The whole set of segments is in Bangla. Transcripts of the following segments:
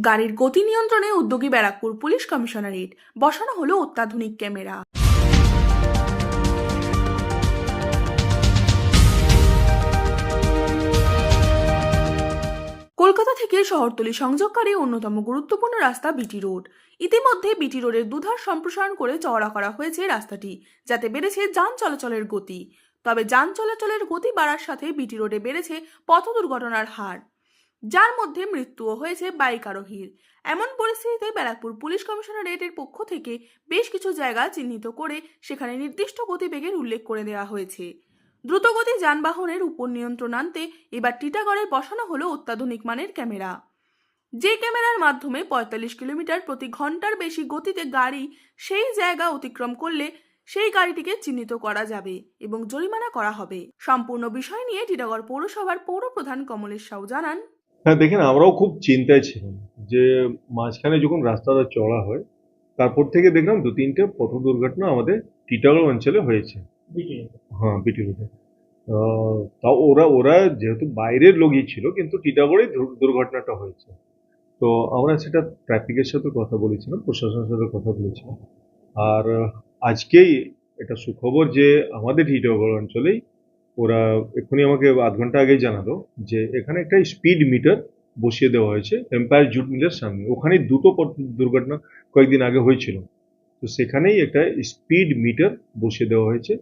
গাড়ির গতি নিয়ন্ত্রণে উদ্যোগী ব্যারাকপুর পুলিশ কমিশনারেট, বসানো হলো অত্যাধুনিক ক্যামেরা। কলকাতা থেকে শহরতলি সংযোগকারী অন্যতম গুরুত্বপূর্ণ রাস্তা বিটি রোড। ইতিমধ্যে বিটি রোডের দুধার সম্প্রসারণ করে চওড়া করা হয়েছে রাস্তাটি, যাতে বেড়েছে যান চলাচলের গতি। তবে যান চলাচলের গতি বাড়ার সাথে বিটি রোডে বেড়েছে পথ দুর্ঘটনার হার, যার মধ্যে মৃত্যুও হয়েছে বাইক আরোহীর। এমন পরিস্থিতিতে ব্যারাকপুর পুলিশ কমিশনারেটের পক্ষ থেকে বেশ কিছু জায়গা চিহ্নিত করে সেখানে নির্দিষ্ট গতিবেগের উল্লেখ করে দেওয়া হয়েছে। দ্রুতগতি যানবাহনের উপর নিয়ন্ত্রণ আনতে এবার টিটাগড়ে বসানো হলো অত্যাধুনিক মানের ক্যামেরা, যে ক্যামেরার মাধ্যমে ৪৫ কিলোমিটার প্রতি ঘন্টার বেশি গতিতে গাড়ি সেই জায়গা অতিক্রম করলে সেই গাড়িটিকে চিহ্নিত করা যাবে এবং জরিমানা করা হবে। সম্পূর্ণ বিষয় নিয়ে টিটাগড় পৌরসভার পৌরপ্রধান কমলেশ সাউ জানান, হ্যাঁ দেখেন, আমরাও খুব চিন্তায় ছিলাম যে মাঝখানে যখন রাস্তাটা চড়া হয় তারপর থেকে দেখলাম ২-৩টে পথ দুর্ঘটনা আমাদের টিটাগড় অঞ্চলে হয়েছে। হ্যাঁ, বিটি রোডে। তাও ওরা ওরা যেহেতু বাইরের লোকই ছিল, কিন্তু টিটাগড়েই দুর্ঘটনাটা হয়েছে। তো আমরা সেটা ট্রাফিকের সাথে কথা বলেছিলাম, প্রশাসনের সাথে কথা বলেছিলাম। আর আজকেই এটা সুখবর যে আমাদের টিটাগড় অঞ্চলেই ওরা এক্ষুনি আমাকে আধ ঘন্টা আগেই জানালো যে এখানে একটা স্পিড মিটার বসিয়ে দেওয়া হয়েছে এম্পায়ার জুট মিলের সামনে। ওখানে দুটো দুর্ঘটনা কয়েকদিন আগে হয়েছিল, তো সেখানেই একটা স্পিড মিটার বসিয়ে দেওয়া হয়েছে,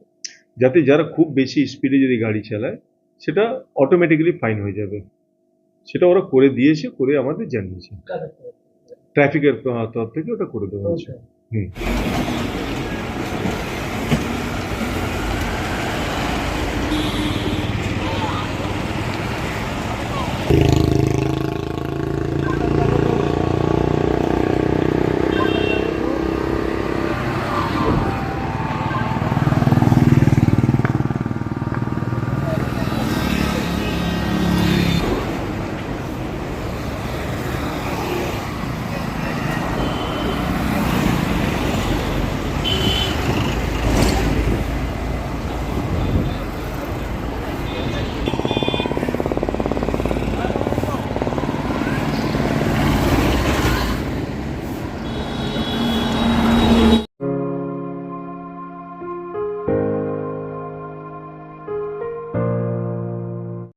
যাতে যারা খুব বেশি স্পিডে যদি গাড়ি চালায় সেটা অটোমেটিক্যালি ফাইন হয়ে যাবে। সেটা ওরা করে দিয়েছে, করে আমাদের জানিয়েছে। ট্রাফিকের তরফ থেকে ওটা করে দেওয়া হয়েছে।